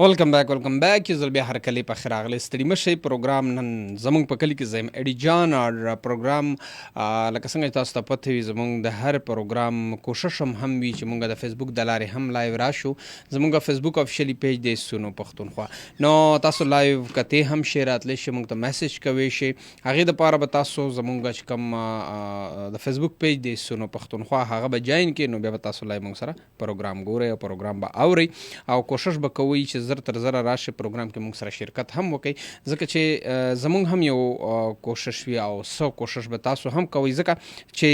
ویلکم بیک یو ځل بیا هر کلی په خیر راغلی ستړي مشئ. پروګرام نن زمونږ په کلي کې زیم ایډي جان او پروګرام لکه څنګه چې تاسو ته پته وي زمونږ د هر پروګرام کوشش هم وي چې مونږ د فیسبوک د لارې هم لایو راشو. زمونږ فیسبوک افیشیلي پیج دی سونو پښتونخوا، نو تاسو لایو کته هم شیر اتلی شي مونږ ته میسج کوي شي. هغه د پاره به تاسو زمونږ چې کوم د فیسبوک پیج دی سونو پښتونخوا هغه به جوین کې، نو بیا به تاسو لایو مونږ سره پروګرام ګورئ او پروګرام به اورئ او کوشش به کوئ چې زر تر زره راشي پروګرام کې مونږ سره شرکت هم وکړي، ځکه چې زمونږ هم یو کوشش وي او سو کوشش به تاسو هم کوئ، ځکه چې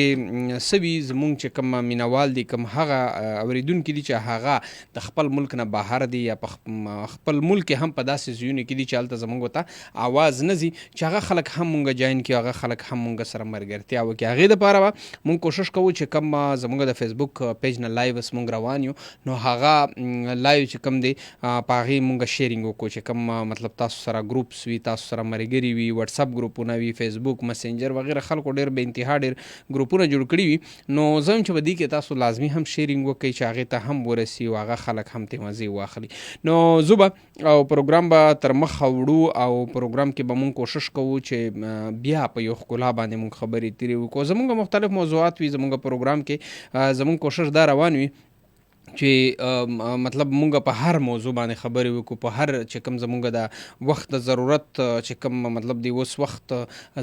سوي زمونږ چې کوم مینوال دي، کوم هغه اوریدونکي دي چې هغه د خپل ملک نه بهر دي یا خپل ملک هم په داسې ځایونو کې دي چې هلته زمونږ ته آواز نه ځي، چې هغه خلک هم مونږ جوین کړي، هغه خلک هم مونږ سره ملګرتیا وکړي. هغې دپاره به مونږ کوشش کوو چې کوم زمونږ د فیسبوک پیج نه لایو بس مونږ روان یو، نو هغه لایو چې کوم دی په هغې مونږ شیرینګ وکړو، چې کوم مطلب تاسو سره ګروپس وي، تاسو سره ملګري وي، وټساپ ګروپونه وي، فیسبوک، مسنجر وغیره، خلکو ډېر بې انتها ډېر ګروپونه جوړ کړي وي، نو زه هم چې په دې کې تاسو لازمي هم شیرینګ وکړئ چې هغې ته هم ورسي او هغه خلک هم ترې مزې واخلي. نو زه به او پروګرام به تر مخه وړو او پروګرام کې به مونږ کوشش کوو چې بیا په یو ښکلا باندې مونږ خبرې تېرې وکړو. زمونږ مختلف موضوعات وي زمونږ پروګرام کې، زمونږ کوشش دا روان وي چې مطلب مونږ په هر موضوع باندې خبرې وکړو، په هر چې کوم زمونږ د وخت د ضرورت چې کوم مطلب دی اوس وخت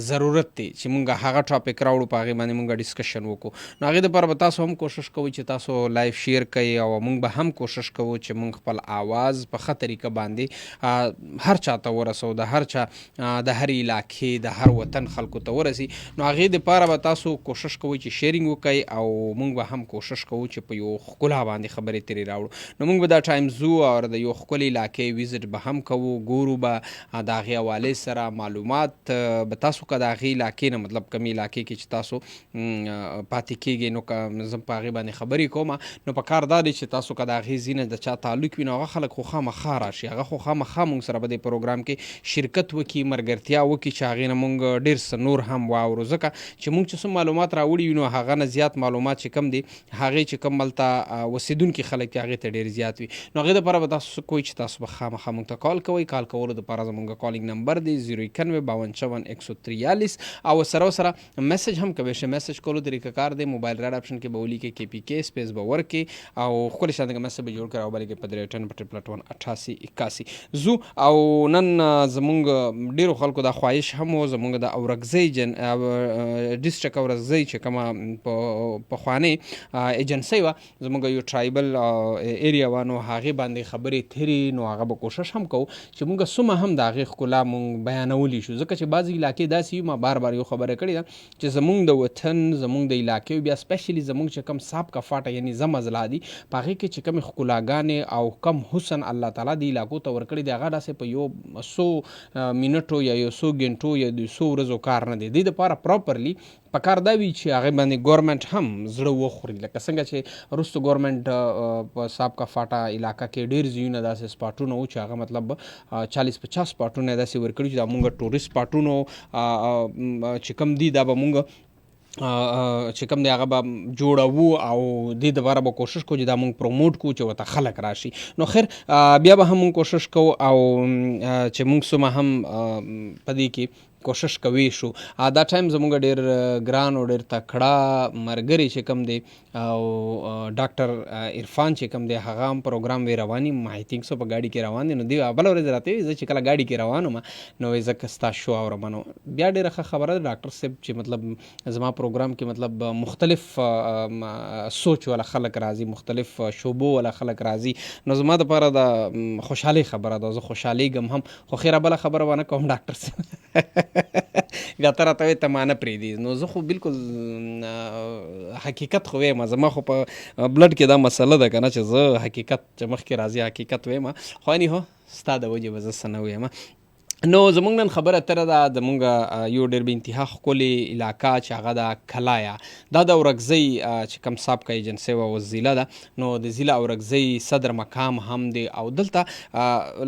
ضرورت دی چې مونږ هغه ټاپک راوړو، په هغې باندې مونږ ډسکشن وکړو. نو هغې دپاره به تاسو هم کوشش کوئ چې تاسو لایف شیر کوئ او مونږ به هم کوشش کوو چې مونږ خپل آواز په ښه طریقه باندې هر چا ته ورسو، د هر چا د هر علاقې د هر وطن خلکو ته ورسي. نو هغې دپاره به تاسو کوشش کوئ چې شیرینګ وکئ او مونږ به هم کوشش کوو چې په یو ښکلا باندې خبرې ترې راوړو. نو موږ به دا ټایم زو او د یو ښکلې علاقې ویزټ به هم کوو، ګورو به د هغې حوالې سره معلومات به تاسو که د هغې علاقې نه مطلب کمې علاقې کې چې تاسو پاتې کېږئ، نو که زه په هغې باندې خبرې کوم، نو په کار دا دی چې تاسو که د هغې ځینې د چا تعلق وي، نو هغه خلک خو خامخا راشي، هغه خو خامخا موږ سره به د پروګرام کې شرکت وکړي، ملګرتیا وکړي، چې هغې نه موږ ډېر څه نور هم واورو، ځکه چې موږ چې څه معلومات راوړي وي نو هغه نه زیات معلومات چې کم دي هغې چې کوم هلته اوسېدونکي خلک دي هغې ته ډېر زیات وي. نو هغې دپاره به تاسو کوئ چې تاسو به خامخا موږ ته کال کوئ. کال کولو دپاره زموږ کالینګ نمبر دی 091525143 او سره میسج هم کوئ شئ. میسج کولو طریقه کار دی موبایل ریډ آپشن کې به ولیکئ KPK سپیس به ورکړئ او ښکلې شانته میسج به جوړ کړئ او بلکې په 381 زو. او نن زموږ ډېرو خلکو دا خواهش هم و، زموږ د اورکزۍ ډسټرک اورکزۍ چې کومه پخوانۍ ایجنسۍ وه، زموږ یو ټرایبل ایریا وه، نو هغې باندې خبرې تېرې، نو هغه به کوشش هم کوو چې مونږ څومره هم د هغې ښکلا مونږ بیانولی شو، ځکه چې بعضې علاقې داسې وي، ما بار یو خبره کړې ده چې زمونږ د وطن زمونږ د علاقې بیا سپیشلي زمونږ چې کوم سابقه فاټه یعنې زمزلا دي، په هغې کې چې کومې ښکلاګانې او کم حسن الله تعالی د علاقو ته ورکړي دي، هغه داسې په یو 100 منټو یا یو 100 ګنټو یا 200 ورځو کار نه دی. دې دپاره پراپرلی په کار دا وي چې هغې باندې ګورمنټ هم زړه وخوري، لکه څنګه چې وروستو ګورمنټ په سابقه فاټه علاقه کې ډېر ځایونه داسې سپاټونه وو چې هغه مطلب 40-50 سپاټونه یې داسې ورکړي چې دا مونږ ټورست سپاټونو چې کوم دي دا به مونږ چې کوم دی هغه به جوړوو او دې دپاره به کوشش کوو چې دا مونږ پروموټ کوو چې ورته خلک راشي. نو خیر بیا به هم مونږ کوشش کوو او چې مونږ څومره هم په دې کې کوشش کوي شو. دا ټایم زموږ ډېر ګران او ډېر تکړه ملګری چې کوم دی او ډاکټر عرفان چې کوم دی هغه هم پروګرام وی روان یم، آی تھنک سو په ګاډي کې روان دی. نو دی بله ورځ راته وایي زه چې کله ګاډي کې روان وم نو وایي زه که ستا شو اورم، نو بیا ډېره ښه خبره ده ډاکټر صاحب چې مطلب زما پروګرام کې مطلب مختلف سوچ والا خلک راځي، مختلف شعبو والا خلک راځي، نو زما دپاره د خوشحالۍ خبره ده، زه خوشحالېږم هم. خو خیره بله خبره ونه کوم ډاکټر صاحب بیا ته راته وایې ته ما نه پرېږدي، نو زه خو بلکل حقیقت خو وایم، زما خو په بلډ کې دا مسله ده که نه چې زه حقیقت چې مخکې راځي حقیقت وایم، خو اني هو ستا د وجې به زه څه نه وایم. نو زمونږ نن خبره اتره ده زمونږ یو ډېر به انتها ښکلې علاقه چې هغه ده کلایا. دا د اورکزۍ چې کوم سابقه ایجنسۍ وه وزیله ده، نو د زیله اورکزۍ صدر مقام هم دی. او دلته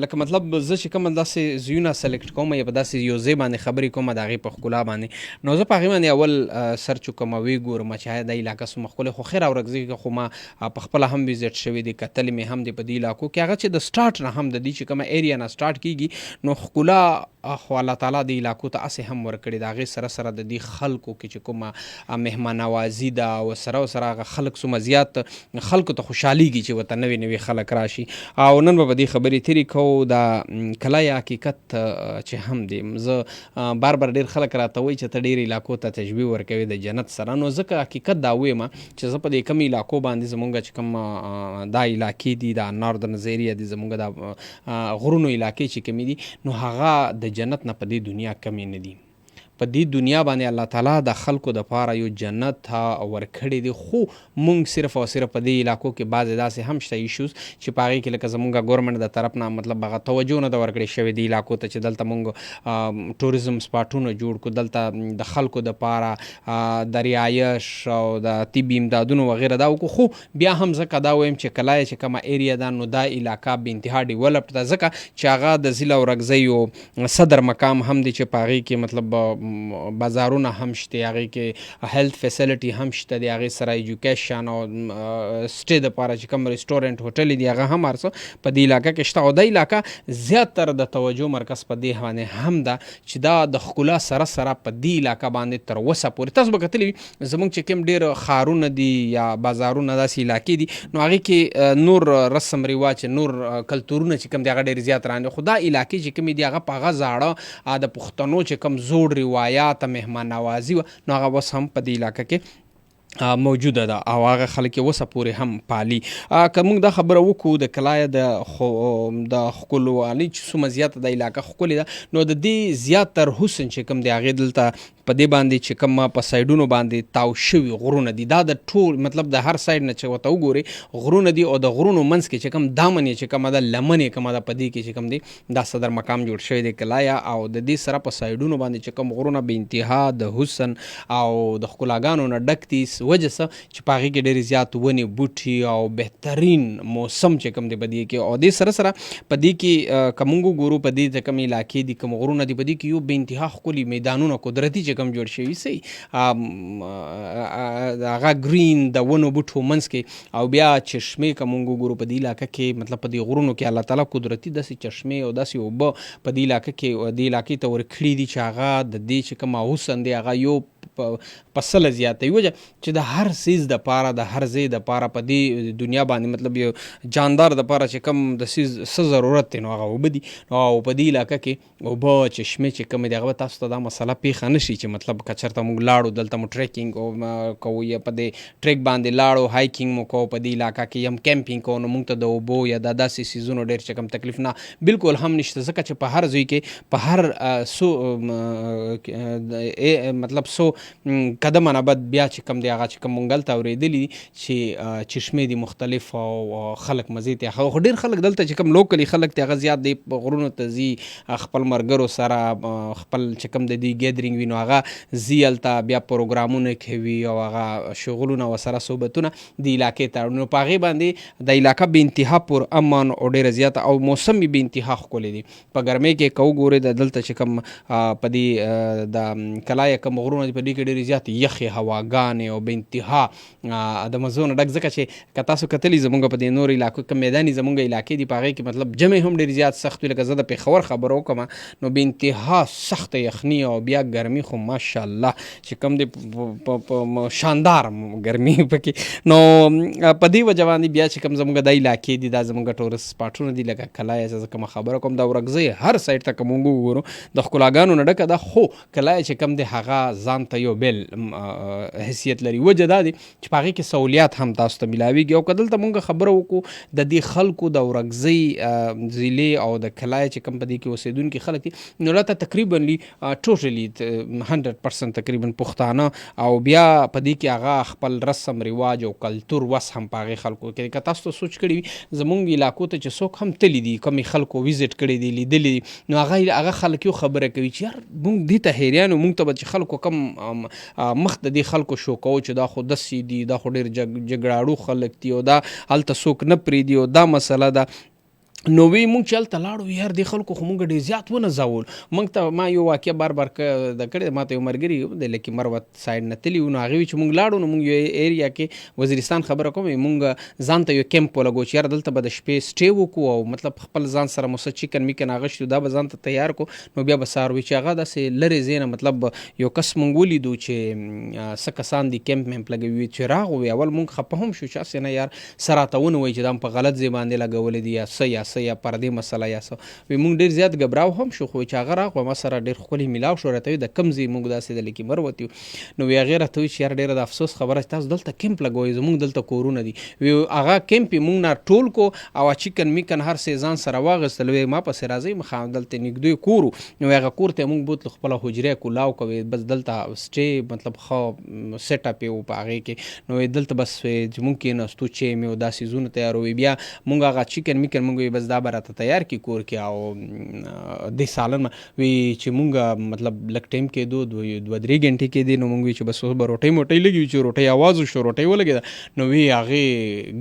لکه مطلب زه چې کوم داسې ځایونه سلیکټ کوم یا په داسې یو ځای باندې خبرې کوم د هغې په ښکلا باندې، نو زه په هغې باندې اول سرچ وکړم او ویې ګورم چې دا علاقه څومره ښکلې. خو خیر اورکزۍ کې خو ما په خپله هم ویزټ شوی دی، کتلې مې هم دی په دې علاقو کې. هغه چې د سټارټ نه هم د دې چې کومه ایریا نه سټارټ کېږي نو ښکلا خو الله تعالی د علاقو ته هسې هم ورکړې ده. هغې سره سره د دې خلکو کې چې کومه مهمان نوازي ده او سره هغه خلک څومره زیات خلکو ته خوشحالېږي چې ورته نوې نوې خلک راشي. او نن به په دې خبرې تېرې کوو. د کلای حقیقت چې هم دی، زه بار ډېر خلک راته وایي چې ته ډېر علاقو ته تشبیه ورکوې د جنت سره، نو ځکه حقیقت دا ویم چې زه په دې کم علاقو باندې زمونږ چې کوم دا علاقې دي، دا ناردرن ایریا دي، زمونږ دا غرونو علاقې چې کومې دي، نو هغه د جنت نه په دې دنیا کمې نه دي. په دې دنیا باندې الله تعالی د خلکو دپاره یو جنت ورکړی دی. خو مونږ صرف او صرف په دې علاقو کې بعضې داسې هم شته ایشوز چې په هغې کې لکه زمونږ ګورنمنټ د طرف نه مطلب هغه توجه نه ده ورکړې شوې دې علاقو ته چې دلته مونږ ټوریزم سپاټونه جوړ کړو، دلته د خلکو دپاره د رعایش او د طبي امدادونو وغیره دا وکړو. خو بیا هم ځکه دا وایم چې کلای چې کومه ایریا ده نو دا علاقه به انتها ډیولپډ ده، ځکه چې هغه د ضلع اورکزۍ صدر مقام هم دی چې په هغې کې مطلب بازارونه هم شته، هغې کې هیلث فیسیلیټي هم شته دی، هغې سره ایجوکیشن او سټې دپاره چې کوم ریسټورنټ هوټل دي هغه هم هر څه په دې علاقه کې شته. او دا علاقه زیاتره د توجه مرکز په دې باندې هم ده چې دا د ښکلا سره په دې علاقه باندې تر اوسه پورې تاسو به کتلي زموږ چې کوم ډېر ښارونه دي یا بازارونه داسې علاقې دي نو هغې کې نور رسم رواج نور کلتورونه چې کوم دي هغه ډېر زیات رانه. خو دا علاقې چې کومې دي هغه په هغه زاړه د پښتنو چې کوم زوړ روایات مهمان نوازي و نو هغه اوس هم په دې علاقه کې موجوده ده او هغه خلک یې اوسه پورې هم پالي. که موږ دا خبره وکړو د کلایه د ښکلوالي چې څومره زیاته د علاقه ښکلې ده نو د دې زیاتر حسن چې کوم دی هغې دلته په دې باندې چې کوم په سایډونو باندې تاو شوي غرونه دي، دا د ټول مطلب د هر سایډ نه چې ورته وګورې غرونه دي او د غرونو منځ کې چې کوم دامن یې چې کومه ده لمن یې کومه ده په دې کې چې کوم دی دا صدر مقام جوړ شوی دی کلایا. او د دې سره په سایډونو باندې چې کوم غرونه به انتها د حسن او د ښکلاګانو نه ډک دي، وجه څه چې په هغې کې ډېرې زیات ونې بوټي او بهترین موسم چې کوم دی په دې کې. او دې سره سره په دې کې که موږ وګورو په دې چې کوم علاقې دي کوم غرونه دي په دې کې یو بې انتها ښکلي میدانونه قدرتي چې کوم جوړ شوي سي هغه ګرین د ونو بوټو منځ کې او بیا چشمې که موږ وګورو په دې علاقه کې مطلب په دې غرونو کې الله تعالی قدرتي داسې چشمې او داسې اوبه په دې علاقه کې دې علاقې ته ورکړي دي چې هغه د دې چې کوم حسن دی هغه یو په سله زیاته وجه چې د هر سیز د پاره د هر ځای د پاره په دې دنیا باندې مطلب یو جاندار د پاره چې کم د سیز څه ضرورت دی نو هغه اوبه دي. او په دې علاقه کې اوبه چشمې چې کومې دي هغه تاسو ته دا مسله پیښه نه شي چې مطلب که چېرته موږ لاړو دلته مو ټریکینګ کوو یا په دې ټریک باندې لاړو هایکینګ مو کوو په دې علاقه کې یم کیمپینګ کوو نو موږ ته د اوبو یا د داسې سیزونو ډېر چې کوم تکلیف نه بالکل هم نشته، ځکه چې په هر ځای کې په هر مطلب سو قدم نه بعد بیا چې کوم دی هغه چې کوم مونږ دلته اورېدلي چې چشمې دي مختلف او خلک مزې ته خو ډېر خلک دلته چې کوم لوکلي خلک دی هغه زیات دی غرونو ته ځي خپل ملګرو سره خپل چې کوم د دې ګیدرینګ وي نو هغه ځي هلته بیا پروګرامونه کوي او هغه شغلونه ورسره صحبتونه د علاقې ته نو په هغې باندې د علاقه بې انتها پر امن او ډېره زیاته او موسم یې بې انتها ښکلی دی. په ګرمۍ کې که وګورې د دلته چې کوم په دې د کلایه کوم غرونه دي په دې کې ډېرې زیاتې یخې هواګانې او بې انتها د مزو نه ډک، ځکه چې که تاسو کتلي زمونږ په دې نورو علاقو کې میداني زمونږ علاقې دي په هغې کې مطلب جمع هم ډېر زیات سخت وي. لکه زه د پېښور خبره وکړم نو بې انتها سخته یخني او بیا ګرمي خو ماشاءالله چې کوم دی شاندار ګرمي پکې. نو په دې وجه باندې بیا چې کوم زمونږ د علاقې دي دا زمونږ ټورست سپاټونه دي لکه کلایه چې زه کومه خبره کوم د اورکزۍ هر سایډ ته که مونږ وګورو د ښکلاګانو نه ډکه ده، خو کلایه چې کوم دی هغه ځان ته یو بیل حیثیت لري. وجه دا دی چې په هغې کې سهولیات هم تاسو ته میلاویږي. او که دلته مونږ خبره وکړو د دې خلکو د اورکزۍ ضلعې او د کلای چې کوم په دې کې اوسېدونکي خلک دي نو دلته تقریبا ټوټلی 100% تقریبا پښتانه او بیا په دې کې هغه خپل رسم رواج او کلتور وس هم په هغې خلکو کې. که تاسو ته سوچ کړي وي زمونږ علاقو ته چې څوک هم تللی دي کومې خلکو ویزټ کړی دی لیدلی دي نو هغه خلک یو خبره کوي چې یار مونږ دې ته حیران یو، مونږ ته به چې خلکو کم مخ د دې خلکو شو کوو چې دا خو داسې دي، دا خو ډېر جګړاړو خلک دي او دا هلته څوک نه پرېږدي او دا مسله ده. نو وی مونږ چې هلته لاړو یار دې خلکو خو مونږ ډېر زیات ونځول. مونږ ته ما یو واقعه بار بار د کړې ما ته یو ملګري د لکي مروت سایډ نه تلي وو نو هغې وي چې مونږ لاړو نو مونږ یو ایریا کې وزیرستان خبره کوم مونږ ځان ته یو کیمپ ولګو چې یار دلته به د شپې سټې وکړو او مطلب خپل ځان سره مو څه چکن میکن اغوښتي دا به ځان ته تیار کړو. نو بیا به سهار وي چې هغه داسې لرې ځای نه مطلب یو کس مونږ ولیدو چې څه کسان دي کیمپ مېمپ لګوي چې راغلو اول مونږ خفه هم شو چې هسې نه یار څه راته ونوایي چې دا په غلط ځای باندې لګولی دي یا څه یا پردې مسله یا څه. وی مونږ ډېر زیات ګبراو هم شو خو چې هغه راغله ما سره ډېر ښکلي میلاو شو راته وایي د کوم ځای مونږ داسې د لکي مروت یو. نو وی هغې راته وایي چې یار ډېره د افسوس خبره چې تاسو دلته کیمپ لګوئ زمونږ دلته کورونه دي. وی هغه کیمپ یې مونږ نه ټول کو او چکن میکن هر څه ځان سره واخیستل. وی ما پسې راځئ مخامخ دلته نږدې کور و نو هغه کور ته یې مونږ بوتلو خپله حجره کولاو کوي بس دلته سټې مطلب ښه سیټ اپ یې و په هغې کې. نو دلته بس چې مونږ کېناستو چای مې او دا څیزونه تیاروي بیا مونږ هغه چکن میکن مونږ وی بس دا به راته تیار کړي کور کې او دې سالن وی چې مونږ مطلب لږ ټایم کې دوه 3 غنټې کې دی نو مونږ وی چې بس اوس به روټۍ موټۍ لګي چې روټۍ اواز وشو روټۍ ولګېده. نو وی هغې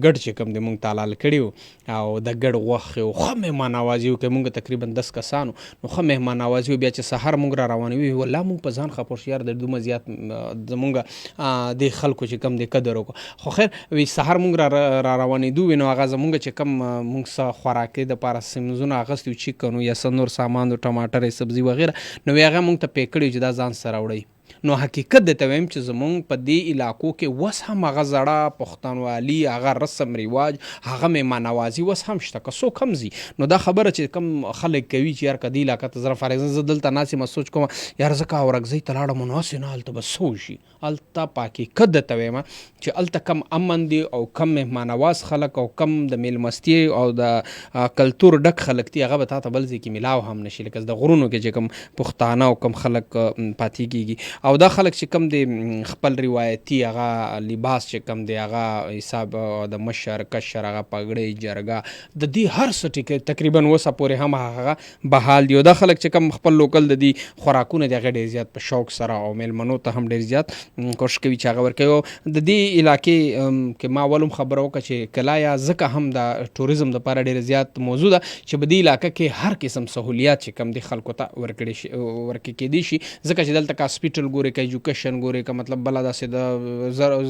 ګډ چې کوم دی مونږ تالال کړي وو او د ګډ غوښې و ښه مهمان نوازي وکړې. مونږ تقریبا 10 کسانو نو ښه مهمان نوازي و. بیا چې سهار مونږ را روانوي والله مونږ په ځان خپه شو یار د دومره زیات زمونږ دې خلکو چې کم دی قدر وکړو. خو خیر وی سهار مونږ را روانېدو وی نو هغه زمونږ چې کم مونږ څه خوراکۍ دپاره سیمزونه اخیستي وو چکن یا څه نور سامان و ټماټر سبزي وغیره نو وی هغه مونږ ته پې کړي چې دا ځان سره وړئ. نو حقیقت درته وایم چې زمونږ په دې علاقو کې اوس هم هغه زړه پښتونوالي هغه رسم رواج هغه مهمان نوازي اوس هم شته که څوک هم ځي. نو دا خبره چې کوم خلک کوي چې یار که دې علاقه ته زه فار ایگزامپل زه دلته ناست یم سوچ کوم یار زه که اورکزۍ ته لاړم نو هسې نه هلته به څه وشي. هلته په حقیقت درته وایم چې هلته کم امن دي او کم مهمان نواز خلک او کم د میلمستې او د کلتور ډک خلک دي هغه به تا ته بل ځای کې میلاو هم نشي. لکه د غرونو کې چې کوم پښتانه او کم خلک پاتې کېږي او دا خلک چې کم دی خپل روایتي هغه لباس چې کم دی هغه حساب د مشر کشر هغه پګړۍ جرګه د دې هر څه ټکي تقریبا اوسه پورې هم هغه بحال دي. او دا خلک چې کم خپل لوکل د دې خوراکونه دي هغه ډېر زیات په شوق سره او میلمنو ته هم ډېر زیات کوشش کوي چې هغه ورکوي. د دې علاقې کې ما اول هم خبره وکړه چې کلایا ځکه هم د ټوریزم دپاره ډېر زیات موضوع ده چې په دې علاقه کې هر قسم سهولیات چې کم دي خلکو ته ورکړي کېدی شي ځکه چې دلته که هاسپیټل ګورې که ایجوکیشن ګورې که مطلب بله داسې د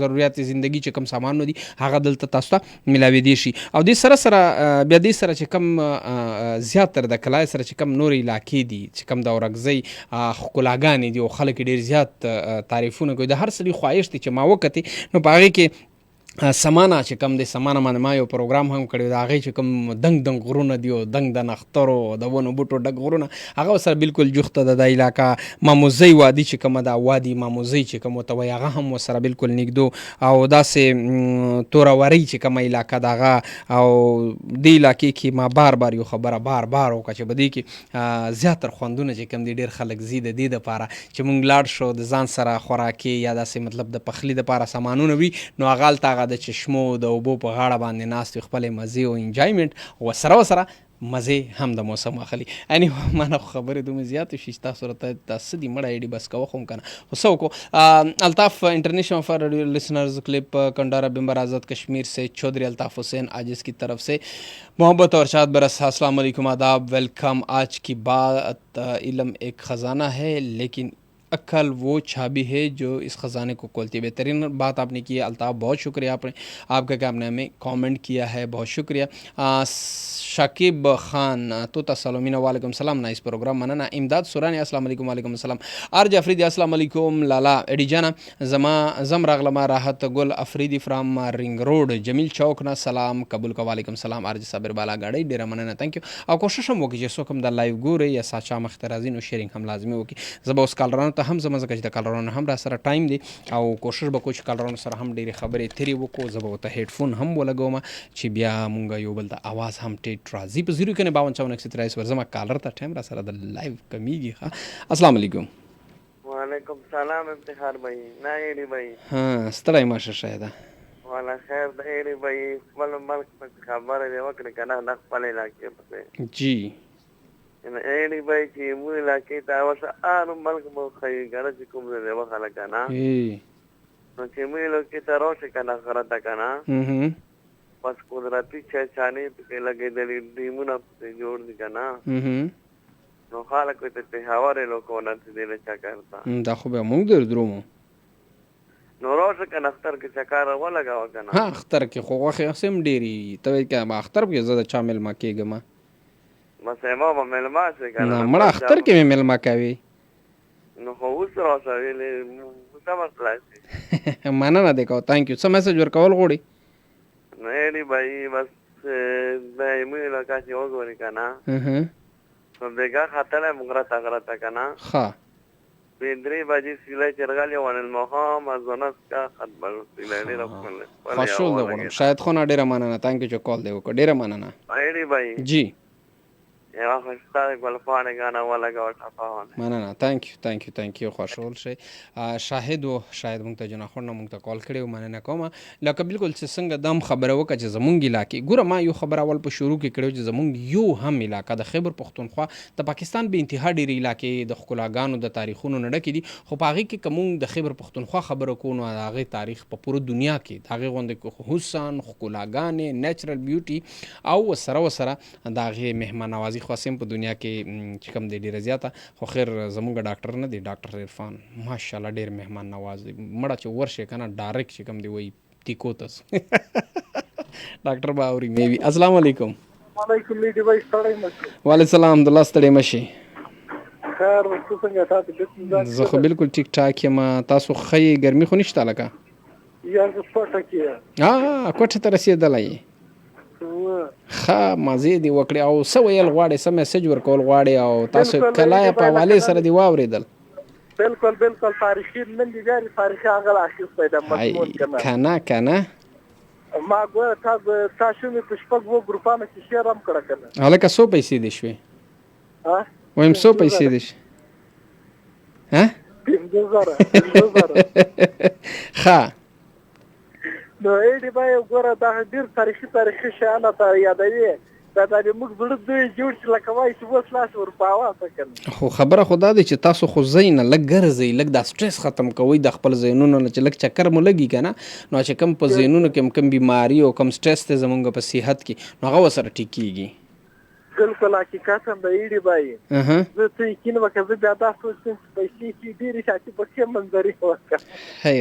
ضروریات زندگی چې کم سامانونه دي هغه دلته تاسو ته میلاوېدی شي. او دې سره سره بیا دې سره چې کم زیاتره د کلای سره چې کم نورې علاقې دي چې کم د اورکزۍ ښکلاګانې دي او خلک ډېر زیات تعریفونه کوي. د هر سړي خواهش دی چې ما وکتې نو په هغې کې سمانه چې کم دی سمانه باندې ما یو پروګرام هم کړی د هغې چې کوم دنګ دنګ غرونه دي او دنګ د نخترو د ونو بوټو ډک غرونه هغه سره بالکل جوخته ده. د علاقه ماموزۍ وادي چې کومه ده وادي ماموزۍ چې کوم ورته وایي هغه هم ورسره بالکل نږدو او داسې تورورۍ چې کومه علاقه ده هغه او دې علاقې کې ما بار یو خبره بار وکړه چې په دې کې زیاتر خوندونه چې کوم دي ډېر خلک ځي د دې دپاره چې مونږ لاړ شو د ځان سره خوراکي یا داسې مطلب د پخلي دپاره سامانونه وي نو هغه هلته د چشمو د اوبو په غاړه باندې ناست وي خپلې مزې او انجوایمنټ ورسره مزې هم د موسم اخلي. ما نه خو خبرې دومره زیاتې شي چې تاسو راته دا څه دي مړه ایډي بس کوه خو هم که نه خو څه وکړو. الطاف انٹرنیشنل فار لسنرز کلپ کنڈارا بمبر آزاد کشمیر سے چودھری الطاف حسین عاجز کی طرف سے محبت اور شاد برس. السلام علیکم آداب ویلکم. آج کی بات علم ایک خزانہ ہے لیکن عقل وہ چابی ہے جو اس خزانے کو کھولتی ہے. بہترین بات آپ نے کی ہے الطاف بہت شکریہ آپ کا کہ آپ نے ہمیں کامنٹ کیا ہے بہت شکریہ. شاکب خان توتا سلامین وعلیکم السلام نائس پروگرام مننه. امداد سورانی السلام علیکم وعلیکم السلام. ارج افریدی السلام علیکم. لالا ایډی جانا زم راغلما راحت گل افریدی فرام رنگ روډ جمیل چوک نه سلام قبول کو وعلیکم السلام. ارج صابر بالا غاړی ډیر مننه تhank you. او کوشش هم وکړئ چې څوک هم د لایو ګوري یا ساچا مخترازین او شیرینګ هم لازمي وکړي. زه به اوس کالرانو ته هم زما ځکه چې د کالرونو هم را سره ټایم دی او کوشش به کوم چې کالرونو سره هم ډېرې خبرې تېرې وکړو. زه به ورته هیډفون هم ولګوم چې بیا مونږ یو بل د اواز هم ټیټ راځي. په 05154 ورځم کالر ته ټایم را سره د لایو کمیږي. السلام علیکم. وعلیکم سلام افتخار بھائی. نه ایډي بھائی. ها ستړی ماشه شاید. والا خیر د ایډي بھائی خپل ملک په خبره دی وکړه کنه نه خپل علاقې په جی نه ایډي بھائی چې مو علاقې ته اوسه ان ملک مو خی ګره چې کوم دی وخاله کنه نو چې مو علاقې ته راشه کنه غره کنه بس قدرتی چانه په لګې د دیمونه جوړ دي کنه نو خلک ته هواره لوکونه دې له چا کرتا دا خو به موږ درومو نو راشه کنه اختر کې چکر ولګاو کنه. ها اختر کې خو واخې سم ډيري ته کې ما اختر کې زړه چا مل ما کېګم ما سما په مل ما څه کنه نه مړه اختر کې مل ما کوي نو خو اوس راشه ویلې سم خلاصي مننه ده کو ثانک یو سم میسج ورکول غوړي نه دی بھائی بس دای مې لکه چې وګورې کنه نو دغه خاطر موږ را تا کنه ها بندري باجي سیلای چرغالي ونه المقام ازونس کا خدمت سیلای ډیر خپل خوشحال ده غواړم شاید خو نه ډیره مننه ثانک یو چې کال دی وکړه ډیره مننه ایډي بھائی جی یا خوشاله ګلفانه غانا ولا غوا ټاپاونه مننه ثانک یو خوشحال شي شاهد و شاید مونږ ته جنا خور نه مونږ ته کال کړو مننه کوم لکه بالکل چې څنګه دم خبره وکړه چې زمونږ علاقې ګوره ما یو خبر اول په شروع کې کړو چې زمونږ یو هم علاقې د خیبر پختونخوا د پاکستان به انتها ډېری علاقې د خلاګانو د تاریخونو نه ډکې دي خو په هغې کې کوم د خیبر پختونخوا خبره کوو نو د هغې تاریخ په پوره دنیا کې د هغې غوندې حسن خلاګانې نیچرل بیوټي او سره د هغې مهمان نوازي خاصم په دنیا کې چې کوم دی ډیره زیاته خو خیر زموږ ډاکټر نه دی ډاکټر عرفان ماشاءالله ډیر مهمان نواز دی مړه چې ورشه کنه ډایرکټ چې کوم دی وای ټیکو تاسو ډاکټر باوري میوي السلام علیکم وعلیکم لیډي بھائی ستړی مشه وعلیکم السلام الله ستړی مشه خیر څه څنګه تاسو زه خو بالکل ټیک ټاک یم تاسو خی ګرمي خو نشته لکه یا څه پټه کې کوټه ته رسیدلای ښه مزې دی وکړي او څه ویل غواړي څه میسج ورکول غواړي او تاسو کلای په حواله سره دی واوریدل بالکل تاریخي نن دی غیر تاریخي هغه اخیس پیدا مضمون کنه ما ګوره تاسو مې په شپږ وو ګروپانو کې شیر هم کړه کنه هلکه څو پیسې دي شوې وایم څو پیسې دي ها 5000 ښه نو ایډي بھائی ګوره دا ډیر تاریخي شیان ته یادوي دا د موږ زړه دوی جوړ چې لکه وایي چې اوس لاس ورپاوه کنه خو خبره خدا دی چې تاسو خو زین لږ ګرځئ لږ د سټرس ختم کوئ د خپل ذهنونو نه چې لږ چکر مو لګي کنه نو چې کم په ذهنونو کې کم بیماری او کم سټرس ته زمونږ په صحت کې نو هغه وسره ټیک کیږي بالکل حقیقت هم د ایډي بھائی زه ته یقین وکړم زه بیا دا سوچم چې پیسې چې ډېرې شاتې په ښې منظرې وکړم هی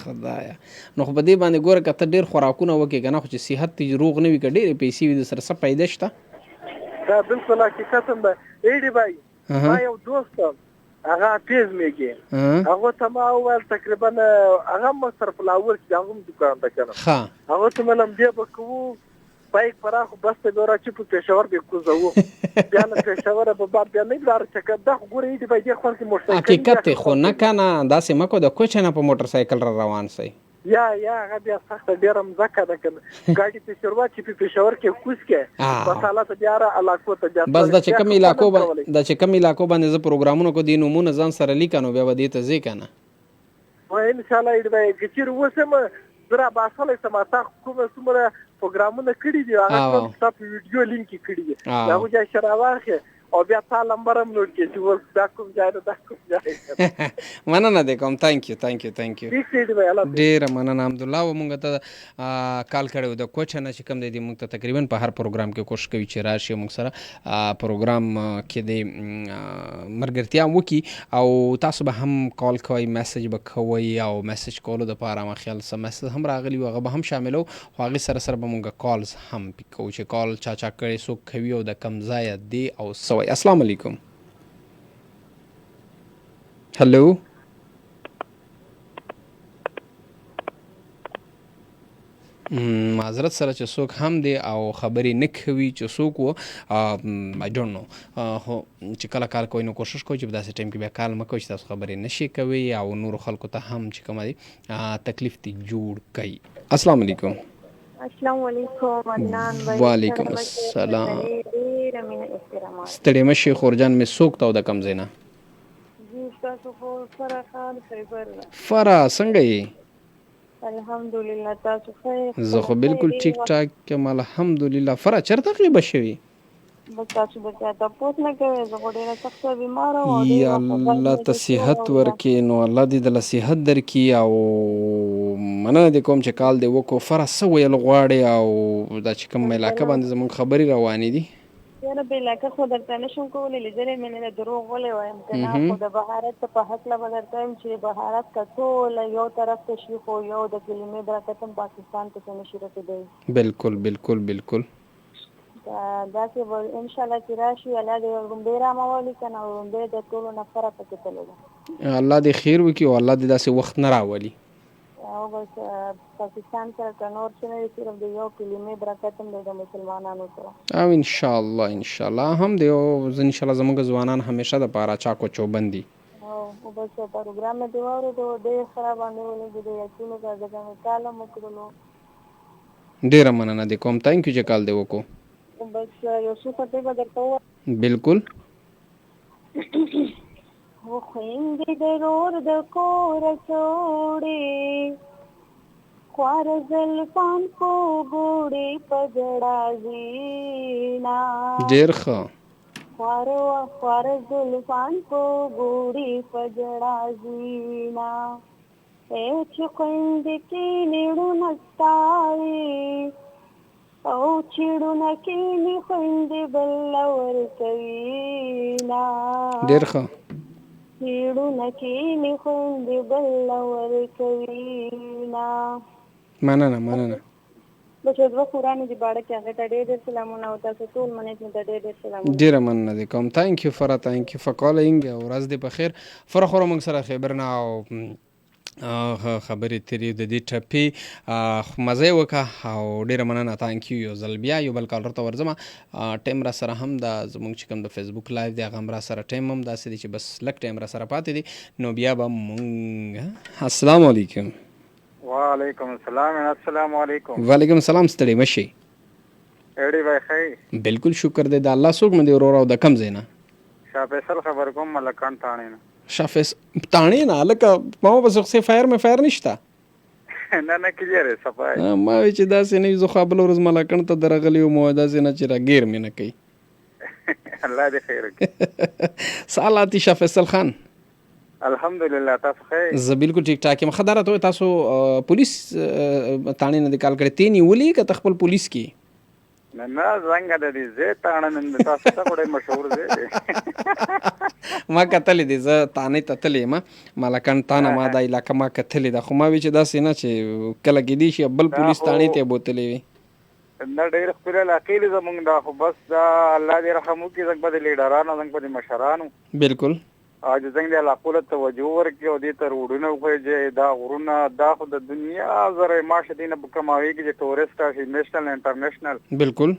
خدایه نو خو په دې باندې ګوره که ته ډېر خوراکونه وکړې که نه خو چې صحت دې روغ نه وي که ډېرې پیسې وي د سره څه فایده شته دا بالکل حقیقت هم ده ایډي بھائی ما یو دوست هغه پیز میږي هغه ته ما وویل تقریبا هغه هم سره فلاور چې هغه هم دوکان ده که نه هغه ته مې لمدې به کوو بایک پراخو بس ته ګوره چې په پېښور به کوزوو بیا له پېښوره به بیا نه لاره چکر دا خو ګوره ایډي بھائی دې خوند کې موټرسایکل حقیقت خو نه کنه داسې مه کوه د کوچ نه په موټرسایکل را روان سئ یا هغه بیا سخته ډېره مځکه ده که نه ګاډي پېښور چې په پېښور کې کوز کې بس حالت بیا علاقو ته بیا بس دا چې کوم علاقو باندې زه پروګرامونه کو دي نومونه ځان سره لیکنو بیا به دې ته ځې که نه انشاءالله ایډي بھائی که چېرې اوس هم زه را باسلی سم تا کومه څومره پروګرامونه کړي دي هغه ستا په ویډیو لینک کې کړي دي د هغو ځای ښه راواخلې او بیا تا لمبر هم نوټ کړي چې اوس دا کوم ځای ده دا کوم ځای مننه دی کوم ثانک یو ډېره مننه حمدالله و مونږ ته کال کړی و د کوچه نه چې کوم دی مونږ ته تقریبا په هر پروګرام کې کوشش کوي چې راشي مونږ سره پروګرام کې د ملګرتیا وکړي او تاسو به هم کال کوئ میسج به کوئ او میسج کولو دپاره ما خیال څه میسج هم راغلي و هغه به هم شاملو خو هغې سره به مونږ کالز هم پیک کوو چې کال چا کړی څوک کوي او د کم ځایه دی او څه وایي السلام علیکم هلو معذرت سره چې څوک هم دی او خبرې نه کوي چې څوک و I don't know خو چې کله کال کوئ نو کوشش کوئ چې په داسې ټایم کې بیا کال مه کوئ چې تاسو خبرې نشئ کوئ او نورو خلکو ته هم چې کومه دی تکلیف دې جوړ کوي. السلام علیکم. السلام علیکم عدنان بھائی. وعلیکم السلام. ستړي مشي خورجان مې څوک ته د کم ځای نه. جی تاسو خو فرا خان خیبر. فرا څنګه یې؟ الحمدلله تاسو خیر؟ زه خو بالکل ټیک ټاک یم الحمدلله. فرا چېرته غیبه شوي؟ بس تاسو به چا تپوس نه کوئ، زه خو ډېره سخته بیماره وم. یا الله ته صحت ورکړي، نو الله دې دله صحت درکړي او مننه دې کوم چې کال دې وکړو. فرا څه ویل غواړې او دا چې کوم علاقه باندې زموږ خبرې روانې دي؟ یاره بې علاقه خو درته نه شم کولی، لیدلی مې نه د دروغ ولې وایم که نه، خو د بهارت په هکله به درته وایم چې بهارت که ټوله یو طرف ته شي خو یو د کلمې برکت هم پاکستان ته نشي رسېدی. بالکل بالکل بالکل. داسې به انشاءالله چې راشي الله دې رومبۍ رامولي که نه، رومبۍ د ټولو نه فره پکې تللې ده. الله دې خیر وکړي او الله دې داسې وخت نه راولي. او بس پاکستان سره که نور څه نه وي، صرف د یو کلمې برکت هم دی د مسلمانانو سره. او انشاءالله انشاءالله هم دی او انشاءالله زموږ ځوانان همیشه دپاره چاک و چوبند دي. او بس پروګرام مې دې واورېدو، ډېر ښه راباندې ولګېد، یقین وکړه ځکه مې کال هم وکړلو. ډېره مننه دې کوم، تانک یو چې کال دې وکړو. بس یو څو خبرې به درته ووایم. بالکل. و خویندې د رور د کوره څوړې، خواره زلفان په ګوړې په ژړا زینا. ډېر ښه. خواره زلفان په ګوړې په ژړا زینا. چې خویندې کې نیړونه ستاوي او چیړونه کینې خویندې بله ورکوینا. ډېر ښه. چیړونه کینې خویندې بله ورکوینا. مننه مننه. بس دوه قرآن دي باړه کې هغې ته ډېر ډېر سلامونه او تاسو ټول منیت مې ته ډېر ډېر سلامونه. ډېره مننه دې کوم، تانک یو فرا، تانک یو فار کالینګ او ورځ دې په خیر. فرا خو موږ سره خیبر نه او خبرې تیرې د دې ټپې مزه یې وکړه او ډېره مننه، تانک یو. یو ځل بیا یو بل کالر ته ورځم. ټایم را سره هم دا زموږ چې کوم د فیسبوک لایو دی هغه هم را سره ټایم هم داسې دی چې بس لږ ټایم را سره پاتې دی، نو بیا به مونږ. السلام علیکم. وعلیکم السلام. السلام علیکم. وعلیکم السلام. ستړي مشي. ایډی بھائی خیر؟ بالکل شکر دی د الله. څوک مې دی ورور او د کم ځای نه؟ شاه فیصل خبر کوم ملکان تاڼې نه. شاه فیصل تاڼې نه هلکه ما بس خو فایر مې فایر نشته. نه نه کلیر دی صفای. ما وایي چې داسې نه وي، زه خو بله ورځ ملکن ته درغلی وم او داسې نه چې راګیر مې نه کوي. الله دې خیر وکړي. سلامتی شاه فیصل خان. الحمدلله تاسو خیر؟ زه بالکل ټیک ټاک یم. ښه دا راته وایه تاسو پولیس تاڼې نه دې کال کړی، تی نیولې که ته خپل پولیس کې؟ نه نه څنګه د دې ځای تاڼه نن تاسو ته خو ډېر مشهور ځای دی. ما کتلې دي، زه تانې ته تللی یم ملکن تانه، ما دا علاقه ما کتلې ده، خو ما وی چې داسې نه چې کله کېدی شي بل پولیس تاڼې ته یې بوتلې وي. نه ډېر ښکلې علاقې دي زموږ دا، خو بس دا الله دې رحم وکړي زموږ په دې لیډرانو، زموږ په دې مشرانو. بالکل. او چې څنګه د علاقو ته توجه ورکړي او دې ته روډونه وښیي چې دا غرونه دا خو د دنیا زره معاشه دې نه به کماویږي چې ټورسټ راشي نیشنل انټرنیشنل. بالکل.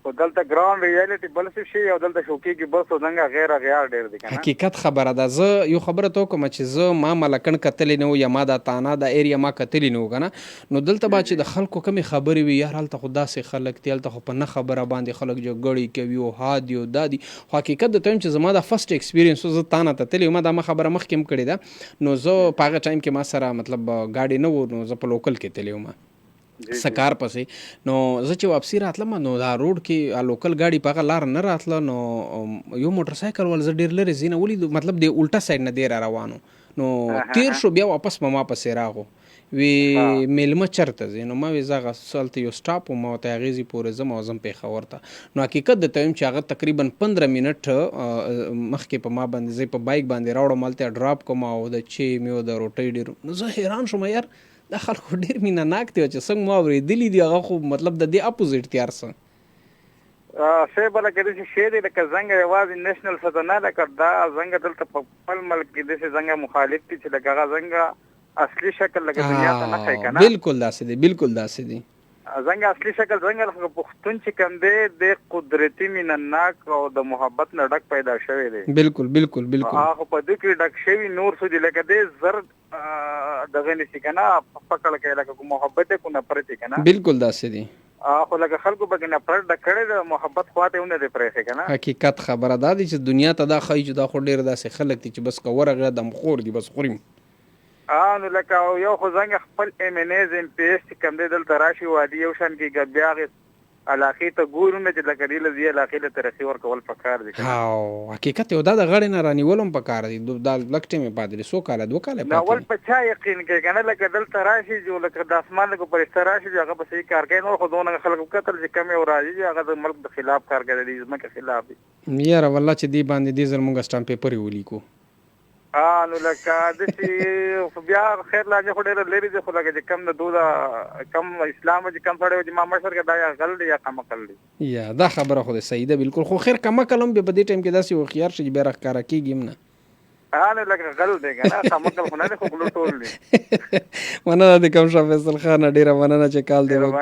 خو دلته ګراوند ریالټي بل څه شي او دلته شوکېږي بس او څنګه غیر غیار ډېر دي که نه. حقیقت خبره ده. زه یو خبره ته وکړم چې زه ما ملکن کتلی نه و یا ما دا تانه دا ایریا ما کتلی نه و که نه، نو دلته به چې د خلکو کمې خبرې وي، یار هلته خو داسې خلک دي، هلته خو په نه خبره باندې خلک جګړې کوي او ها دي او دا دي. خو حقیقت درته وایم چې زما دا فرسټ ایکسپیرینس و، زه تانه ته تللی وم، دا ما خبره مخکې هم کړې ده، نو زه په هغه ټایم کې ما سره مطلب ګاډي نه و، نو زه په لوکل کې تللی وم سکار پسې. نو زه چې واپسي راتلم نو دا روډ کې لوکل ګاډي په هغه لار نه راتله، نو یو موټر سایکل ول زه ډېر لرې ځای نه ولیدو، مطلب د الټه سایډ نه دی را روانو، نو تیر شو بیا واپس په ما پسې راغو. وی میلمه چېرته ځې؟ نو ما وی زه هغه هلته یو سټاپ وم او ته هغې ځای پورې ځم او ځم پېښور ته. نو حقیقت درته وایم چې هغه تقریبا 15 منټ مخکې په ما باندې زه په بایک باندې راوړم، هلته ډراپ کوم او د چای مې او د روټۍ ډېر. نو زه حیران شوم یار دا خلکو ډېر مینه ناک دی چې څنګه ما اورېدلي دي هغه خو مطلب د دې اپوزیټ تیار څه شی بله کې داسې شی دی لکه زنګ یوازې نیشنل څه نه لکه دا زنګ دلته په خپل ملک کې داسې زنګ مخالف دي چې لکه هغه زنګ اصلي شکل لکه دنیا ته نه ښایي که نه. بالکل داسې دی، بالکل داسې دی. څنګه اصلي شکل څنګه پښتون چې کوم دی د قدرتي مینناک او د محبت نه ډک پیدا شوی دی. بالکل بالکل بالکل هغه په دې کې ډک شوی نور څه دي لکه دې زر دغه نشي کنه پکړ کې لکه محبت کو نه پرته کنه. بالکل داسې دي. خو لکه خلکو به نه پر ډک کړي د محبت خواته ونه دی پرې کنه. حقیقت خبره ده چې دنیا ته دا خای چې دا خو ډیر داسې خلک دي چې بس کورغه دم خور دي بس خوریم. نو لکه یو خو څنګه خپل امنیز ام پی ایس کم دی دلته راشي وادي یو شان کې بیا علاقې ته ګورونه چې لکه دی لږه علاقې له ترخي ورکول پکار دي. او حقیقت یو دا د غړې نه رانیولم پکار دي دا لکټې مې پاتې سو کاله دوه کاله نو ول په چا یقین کې کنه لکه دلته راشي جو لکه د اسمان له پر استراشي هغه به صحیح کار کوي نو خو دونه خلکو کتل چې کم او راځي هغه د ملک د خلاف کار کوي د ځمکې خلاف دي. یاره والله چې دی باندې دې زر مونږ سټامپ پیپر ولیکو. نو لکه د چې بیا خیر لا چې خډه لري چې خو لکه چې کم د دوه کم اسلام چې کم سره چې ما مشر کې دا یا غل دی یا کم کل دی. یا دا خبره خو ده صحیح ده بالکل خو خیر کم کلم به په دې ټیم کې داسې خيار شي به راخاره کیږي نه. نو لکه غل دی کنه کم کل خو نه خو ګلو ټول دی. مننه د کوم شاه فیصل خان ډیره مننه چې کال دی وک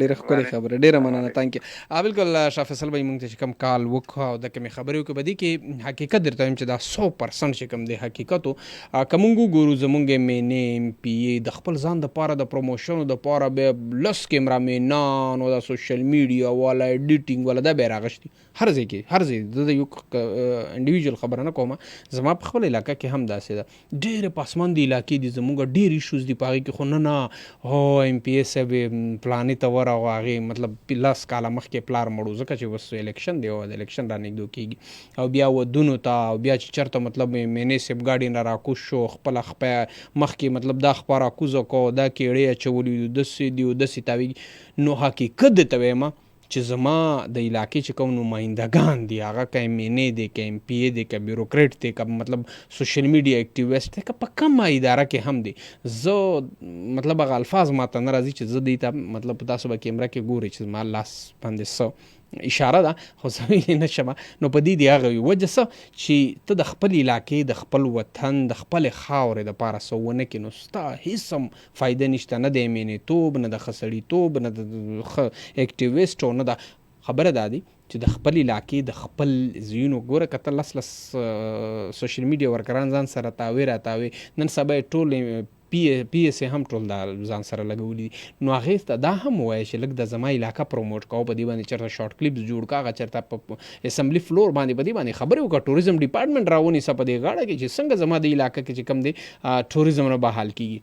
ډیره خوري خبره ډیره مننه تانک بالکل شاه فیصل به موږ ته کوم کال وک او د کوم خبرو کې بدی کې حقیقت درته چې دا 100% چې کوم دی حقیقت کومګو ګورو زمونږ مینه ام پی د خپل ځان د پاره د پروموشن د پاره به لس کیمرا مینان او د سوشل میډیا والا ایډیټینګ والا د بیرغشتي هر ځای د یو انډیویډوال خبره نه کومه زما په خپل علاقه کې هم داسې ده ډېر پاسماندي علاقې دي زموږ ډېر ایشوز دي پاږي کې خو نه هو ام پی ایس به پلانې ته ورغه هغه مطلب پلاس کاله مخکې پلار مړو ځکه چې وس الیکشن دی او د الیکشن را نږدې کیږي او بیا ودونو ته او بیا چې چرته مطلب مینیسب ګاډي نه راکوش شو خپل خپه مخکې مطلب دا خبره کوزو کو دا کېړې چولې د سې دی د سې تاوی نو حقیقت ته وېما چې زما د علاقې چې کوم نمائندگان دي هغه کې مینې دي کې ام پی ای دي کې بیوروکریټ دي کې مطلب سوشل میډیا اکټیویسټ دي کې په کومه اداره کې هم دي زه مطلب هغه الفاظ ماته نه راځي چې زه دې ته مطلب تاسو به کیمرا کې ګوري چې ما لاس باندې سو اشاره ده خو زه نه شم نو په دې دی هغه وجه څه چې ته د خپل علاقې د خپل وطن د خپل خاورې د پاره سوونه کې نو ستا هیڅ هم فایده نشته نه د امینیتوب نه د خسړیتوب نه د اکټیویسټ او نه د خبره دادی چې د خپل علاقې د خپل زینو ګوره کته لس سوشل میډیا ورکران ځان سره تاوي نن سبا ټول پی ایس هم ټول د ځان سره لګولي نو هغه ته دا هم وایي چې لږ د زما علاقه پروموټ کوو په دې باندې چرته شارټ کلیپس جوړ کا هغه چرته په اسمبلی فلور باندې په دې باندې خبرې وکړه ټوریزم ډپارټمنټ راونی سپ دې غاړه کې چې څنګه زما د علاقه کې چې کم دی ټوریزم نه بحال کیږي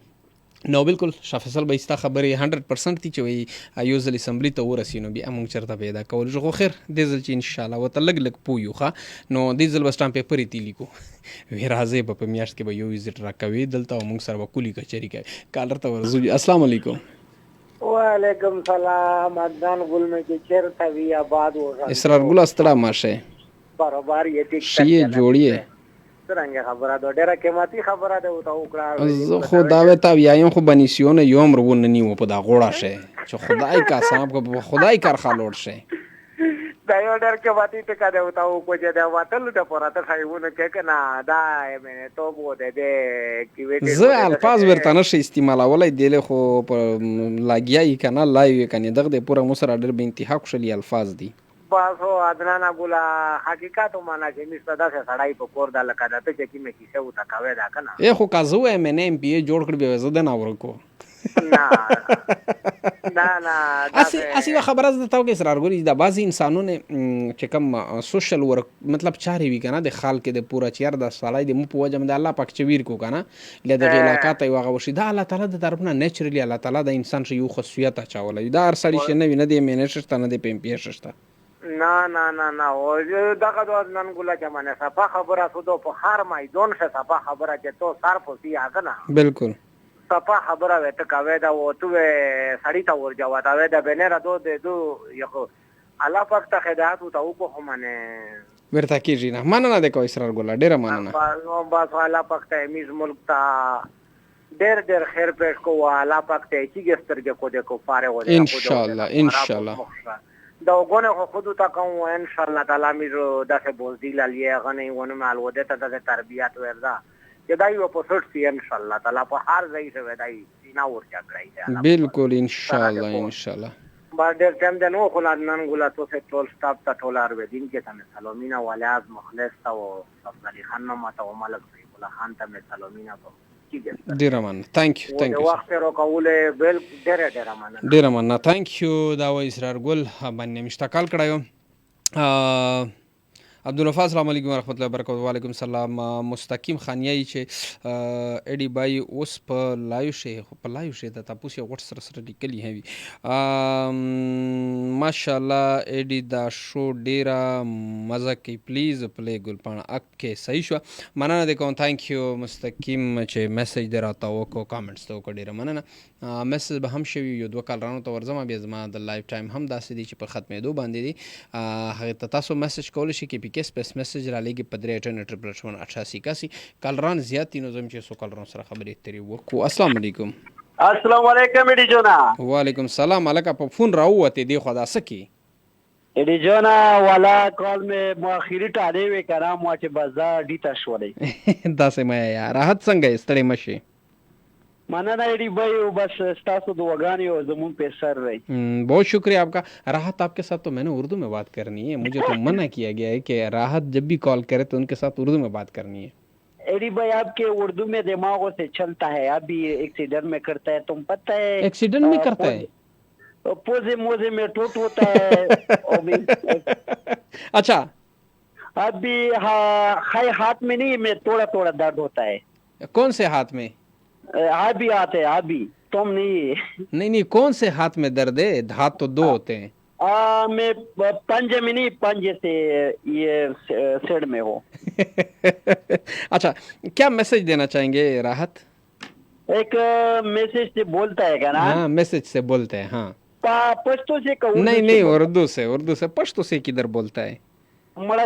نو بالکل شاه فیصل به استا خبرې 100% دي چې وي یو ځل اسمبلی ته ورسینو بیا موږ چرته پیدا کول خو خیر دې ځل چې ان شاء الله وته لګ پویو ښه نو دې ځل بس ټام پیپر تی لیکو وی راځي په میاشت کې به یو وزټ راکوي دلته موږ سره وکولي کچري کوي کالر ته ورزو السلام علیکم وعلیکم سلام عدنان گل میں کے چرتا وی آباد ہو رہا اسرار گل استلا ماشه برابر یہ ٹک شی جوړیه څنګه خبره ده ډیره قیمتي خبره ده او تا وکړه زه خو دا وتا یایم خو بنیسیونه یوم رونه نیو په دا غوړه شه چې خدای کا صاحب کو خدای کار خالور شه دا یو ډېر قیمتي ټکا ده او تا کو چې دا واتل ته پراته خایونه کې کنه دا مې ته بو ده کې زه الفاظ ورته نشي استعمالولای دی خو لاګیای کنه لایو کنه دغه پورا مسر ډېر به انتها خوشالي الفاظ دي باسو عدنان ګولا حقیقت معنا چې مست دا سړای په کور د لکه دته چې کی مې کیسه وتا کاوه دا کنه اے خو کازو ام ان ام پی جوړ کړ به زده نه ورکو نه اسی خبره ده تاو کې اسرار ګوري دا بعضی انسانونه چې کوم سوشل ورک مطلب چاري وی کنه د خال کې د پورا چیر د سړای د مو په وجه د الله پاک چویر کو کنه ل د علاقات یو غوښی دا الله تعالی د طرفنا نیچرلی الله تعالی د انسان شی یو خاصیت اچولای دا هر سړی شنه ویني د مینشت نه د پم پی ششته نه او دغه د نن ګولا چې منه صفه خبره سودو په هر میدان شه صفه خبره چې تو سر پوسی هغه نه بالکل صفه خبره وته کاوه دا او تو سړی تا ورجا وتا و دا بنره دو یو الله پاک ته خدمت او تو کو همنه ورته کیږي نه مننه د کو اسرار ګولا ډیره مننه بس الله پاک ته میز ملک تا ډېر خیر پېښ کو الله پاک ته چې ګسترګه کو د کو فاره و ان شاء الله دا وګونه خود تا کوم ان شاء الله تعالی میرو دغه بوزدیل علی غنی ونه معلومات ته د تربیت وردا چې دای په پروسس سی ان شاء الله تعالی په هر ځای څه ودای سینا ورچا کړی بالکل ان شاء الله با ډېر ټایم دی نو خو لا نن ګولا تو سه ټول سټاف ته ټول ارویدین کې ته سلامونه والیاز مخلص ته او صف علي خان نو ماته او ملک صحیح الله خان ته سلامونه کوم ډیر مننه ثانک یو ثانک یو وخت رو کوله بل ډیر مننه ډیر مننه ثانک یو دا و اسرار ګل باندې مشتاقال کړایو عبدالوفا السلام علیکم ورحمۃ اللہ وبرکاتہ. وعلیکم السلام. مستقیم خانیای چې ایډی بای اوس په لایو شي د تاسو یو غټ سره لیکلی هوي ماشاءالله ایډی دا شو ډیره مزه کوي پلیز پلی ګلپاڼه اک کې صحیح شو مننه د کوم ثانک یو مستقیم چې میسج دراته وکړو کامنټس ته وکړو ډیره مننه میسج به هم شوی یو دوه کال رانو ته ورځم بیا زما د لایف ټایم هم داسې دی چې په ختمېدو باندې دی هغه ته تاسو میسج کولی شئ کې پی سپیس میسج را لګي په 38888 کالران زیات نو زم چې سو کالران سره خبرې تری وکړو. السلام علیکم. السلام علیکم ایډی جونا. وعلیکم السلام. الکه په فون راوته دی خدا سکی ایډی جونا والا کال می مؤخری ټاله وی کرام وا چې بازا ډیټا شولې داسې ما یا راحت څنګه استړی مشي مننه ایڈی بھائی بس استاسو دعاگانی اور زمون پہ سر رہی. بہت شکریہ آپ کا. راحت آپ کے ساتھ تو میں نے اردو میں بات کرنی ہے, مجھے تو منع کیا گیا ہے کہ راحت جب بھی کال کرے تو ان کے ساتھ اردو میں بات کرنی ہے. ایڈی بھائی آپ کے اردو میں دماغوں سے چلتا ہے, اب بھی ایکسیڈنٹ میں کرتا ہے, تم پتہ ہے ایکسیڈنٹ میں کرتا ہے, پوزے موزے میں ٹوٹ ہوتا ہے. اچھا اب بھی ہاتھ میں نہیں, میں تھوڑا تھوڑا درد ہوتا ہے. کون سے ہاتھ میں؟ ابھی آتے ہیں ابھی, تم نہیں کون سے ہاتھ میں درد ہے؟ ہاتھ تو دو ہوتے ہیں. میں پنجے میں نہیں, پنجے سے یہ سیڑ میں ہو. اچھا کیا میسج دینا چاہیں گے راحت؟ ایک میسج سے بولتا ہے کیا نا؟ ہاں میسج سے بولتے ہیں. ہاں پشتو سے نہیں اردو سے. پشتو سے کدھر بولتا ہے؟ مڑا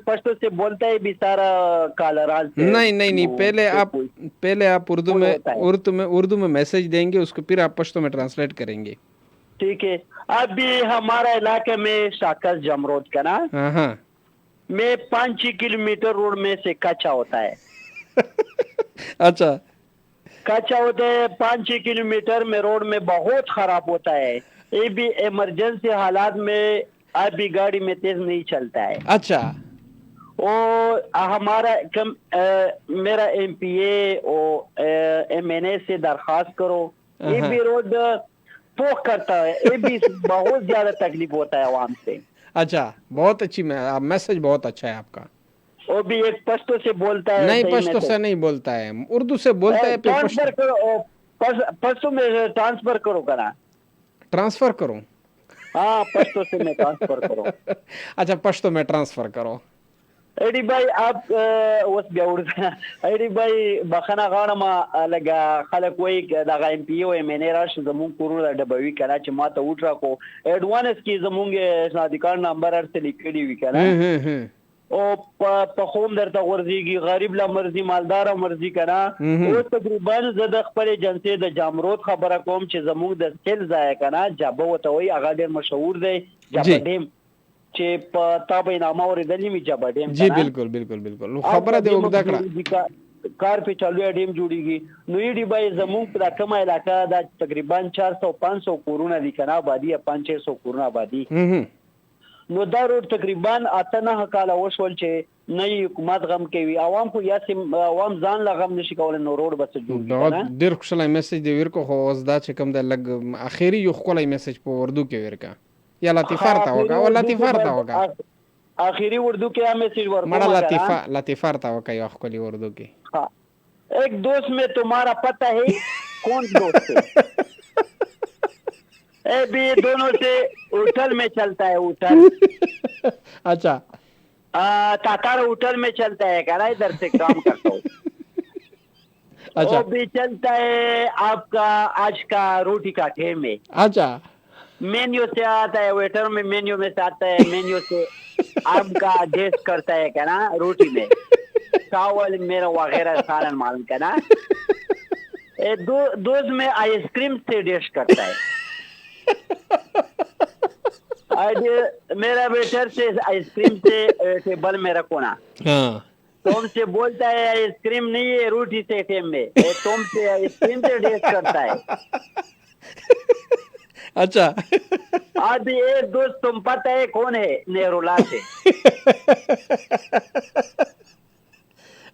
پشتو سے بولتا ہے بھی سارا کالراز سے. نہیں پہلے آپ اردو میں میسج دیں گے, اس کو پھر آپ پشتو میں ٹرانسلیٹ کریں گے. ٹھیک ہے. اب بھی ہمارا علاقے میں شاکر جمرود کا نا, ہاں میں 5 کلومیٹر روڈ میں سے کچا ہوتا ہے. اچھا کچا ہوتا ہے 5 کلومیٹر میں, روڈ میں بہت خراب ہوتا ہے. یہ بھی ایمرجنسی حالات میں اب بھی گاڑی میں تیز نہیں چلتا ہے. اچھا اور ہمارا میرا ایم پی اے اور ایم این اے سے درخواست کرو, یہ بھی روڈ پوک کرتا ہے, یہ بھی بہت زیادہ تکلیف ہوتا ہے عوام سے. اچھا بہت اچھی میسج, بہت اچھا ہے آپ کا. وہ بھی ایک پشتو سے بولتا ہے. نہیں پشتو سے نہیں بولتا ہے, اردو سے بولتا ہے. ٹرانسفر کرو, پشتو میں ٹرانسفر کرو کرا. ٹرانسفر کرو؟ ہاں پشتو سے میں ٹرانسفر کرو. اچھا پشتو میں ٹرانسفر کرو. ایڈی بھائی آپ اوس بیا ورته ایڈی بھائی بخنه غواړم لګه خلک وایي دغه ایم پی او ایم ان ای راشه زمونږ کورونه ډبوي که نه چې ما ته وټ راکړو. ایډوانس کې زمونږ شناختی کارت نمبر هر څه لیکلي وي که نه, او په خوم درته غورځېږي, غریب له مرضي مالداره مرضي که نه. اوس تقریبا زه د خپل ایجنسۍ د جامرود خبره کوم چې زمونږ د سکل ځای که نه جابه ورته وایي, هغه ډېر مشهور دی جابه ډیم چې په تا به نامه اورېدلې مې جابه ډیم. جی بالکل بالکل بالکل خبره دې اوږده کړه, کار پې چالو ډیم جوړېږي. نو ایډي بای زمونږ په دا کومه علاقه دا تقریبا 400-500 کورونه دي که نه آبادي, یا 500-600 کورونه آبادي. نو دا روډ تقریبا 8-9 کاله وشول چې نه حکومت غم کوي, عوام خو یاسې عوام ځان له غم نشي کولی, نو روډ بس جوړ. ډېر ښکلی میسج دی ورکو, خو اوس دا چې کوم دی لږ اخري یو ښکلی میسج په اردو کې ورکا, یا لطیفه ورته وکړه او لطیفه ورته وکړه. آخری اردو کې ہم میسج ورکوم مړه لطیفه ورته وکړه یو ښکلی اردو کې. ایک دوست میں تمہارا پتہ ہے کون دوست ہے؟ اے بھی دونوں سے ہوٹل میں چلتا ہے, ہوٹل. اچھا تاتار ہوٹل میں چلتا ہے کہنا, ادھر سے کام کرتا ہوں. وہ بھی چلتا ہے آپ کا آج کا روٹی کا ٹھیم ہے. اچھا مینیو سے آتا ہے, ویٹر میں مینیو میں سے آتا ہے, مینیو سے آپ کا ڈیش کرتا ہے کہنا, روٹی میں چاول میرا وغیرہ سالن معلوم کہنا. دوست میں آئس کریم سے ڈیش کرتا ہے. میرا ویٹر سے آئس کریم سے ٹیبل میں رکھو نا, تم سے بولتا ہے آئس کریم نہیں ہے روٹی سے ٹیم میں, تم سے آئس کریم سے ڈیش کرتا ہے. अच्छा अभी ये दोस्त तुम पता है कौन है? नेरुला से।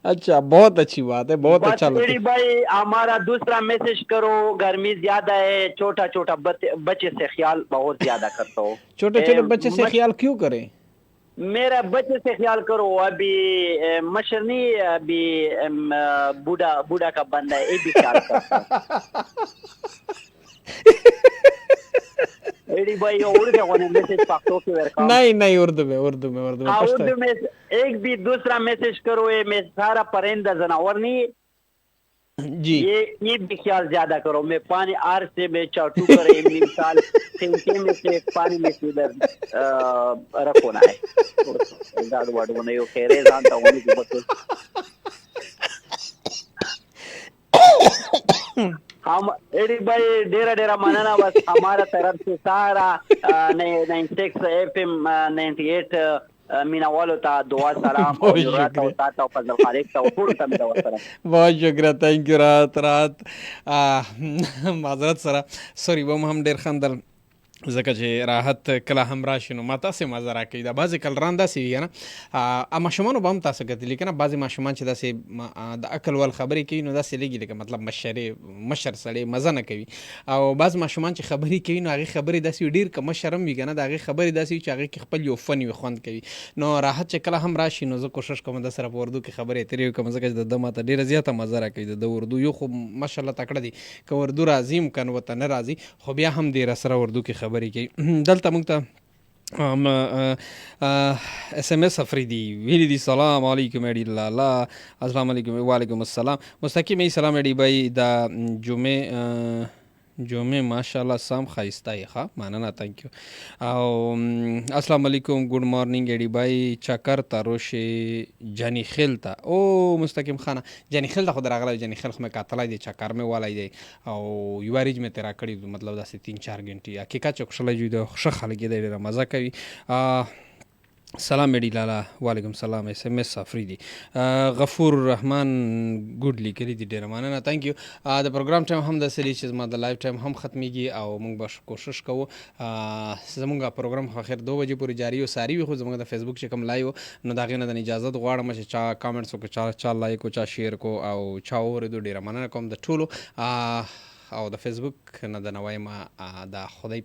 अच्छा, बहुत अच्छी बात है, बहुत अच्छा मेरी भाई हमारा दूसरा मैसेज करो, गर्मी ज्यादा है, छोटा छोटा बच्चे से ख्याल बहुत ज्यादा करता हूँ। छोटे छोटे बच्चे से ख्याल क्यों करें? मेरा बच्चे से ख्याल करो। अभी मशरनी अभी बूढ़ा का बंदा है, ये भी ख्याल करता एडी भाई उर्दू में मैसेज पाको के वेलकम। नहीं उर्दू में उर्दू में एक भी दूसरा मैसेज करो। ये मैं सारा परिंदा जानवर नहीं जी, ये भी ख्याल ज्यादा करो। मैं पानी आर से मैं चाटू करे मिसाल टैंकी में से पानी में से इधर रखो ना है गाड़ वाड़ नहीं हो खेरे जानता हूँ कि बस हम एडी भाई डेरा मनाना बस हमारा तरफ से सारा 96 FM 98 मीना वालों ता दुआ सलाम और रात और ताता फजल खालिक ता पूरा तम दा वसलम। बहुत शुक्रिया, थैंक यू। रात माजरत सरा सॉरी वो हम ډیر خندل ځکه چې راحت کله هم راشي نو ما تاسې مزه راکوي. دا بعضې کلران داسې وي که نه ماشومانو به هم تاسو کتلي که نه بعضې ماشومان چې داسې د عقل ول خبرې کوي نو داسې لږې لکه مطلب مشر سړی مزه نه کوي. او بعض ماشومان چې خبرې کوي نو هغې خبرې داسې وي ډېر که مشر هم وي که نه د هغې خبرې داسې وي چې هغې کې خپل یو فن وي خوند کوي. نو راحت چې کله هم راشي نو زه کوشش کوم د سره په اردو کې خبرې اترې وکړم ځکه چې د ده ماته ډېره زیاته مزه راکوي. د اردو یو خو ماشاءالله تکړه دی، که اردو راځي هم که ورته نه راځي خو بیا هم ډېر سره اردو کې خبرې کوي. دلته موږ ته SMS افریدی ویلی دی سلام علیکم ایڈی لالا السلام علیکم وعلیکم السلام مستقیم ای سلام ایڈی بای دا جمعه ماشاءالله سام خایسته ښه مننه تانک یو. او السلام علیکم ګډ مارنینګ ایډی بای چکر ته روشي جانی خیل ته او مستقیم خانه جانی خیل ته خو راغلی. جانی خیل خو مې کاتلی دی چکر مې والی دی او یوه ریج مې تېره کړي مطلب داسې 3-4 غنټې حقیقت چې خوشحالی جوي د ښه خلک دی ډېره مزه کوي. سلام ایډی لالا وعلیکم سلام. SMS افریدی غفور الرحمن ګډ لیکلی دی ډېره مننه تانک یو. د پروګرام ټایم هم داسې دی چې زما د لایف ټایم هم ختمیږي او موږ به کوشش کوو زموږ پروګرام خو آخر 2 بجې پورې جاري او ساري وي خو زموږ د فیسبوک چې کوم لایو نو د هغې نه د اجازت غواړم چې چا کامنټس وکړو چا لایک کو چا شیر کو او چا واورېدو ډېره مننه کوم د ټولو او د فیسبوک نه د نوایم د خدای